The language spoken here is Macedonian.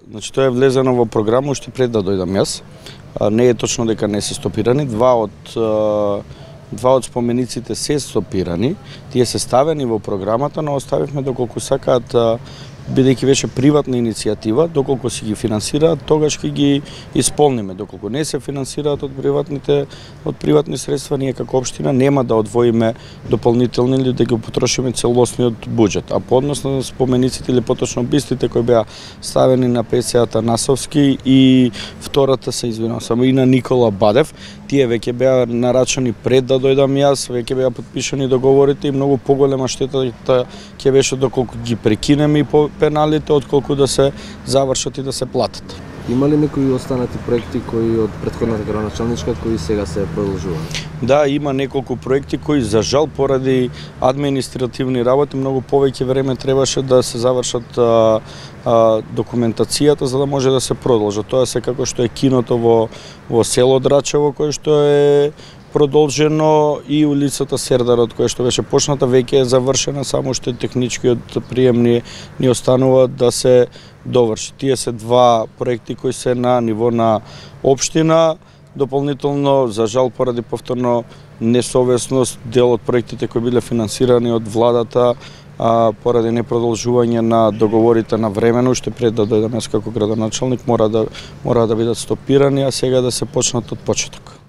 Значи тоа е влезено во програма уште пред да дојдам јас. Не е точно дека не се стопирани, два од спомениците се стопирани, тие се ставени во програмата, но оставивме доколку сакаат, бидејќи беше приватна иницијатива, доколку си ги финансираат, тогаш ќе ги исполниме. Доколку не се финансираат од приватни средства, ние како општина нема да одвоиме дополнителни или да ги потрошиме целосниот буџет. А по однос на спомениците или поточно бистите кои беа ставени на ПСА-та Насовски и втората се извинувам само и на Никола Бадев, тие веќе беа нарачани пред да дојдам јас, веќе беа потпишани договорите и многу поголема штета ќе беше доколку ги прекинеме и по пеналите, отколку да се завршат и да се платат. Има ли некои останати проекти кои од претходната градоначалничка кои сега се продолжуваат? Да, има неколку проекти кои за жал поради административни работи многу повеќе време требаше да се завршат документацијата за да може да се продолжат. Тоа се како што е киното во село Драчево кој што е продолжено и улицата Сердарот која што беше почната веќе е завршена, само што техничкиот прием ни останува да се доврши. Тие се два проекти кои се на ниво на општина. Дополнително, за жал, поради повторно несовесност, дел од проектите кои биле финансирани од владата, поради непродолжување на договорите на времено, уште пред да дојдам јас како градоначалник, мора да бидат стопирани, а сега да се почнат од почеток.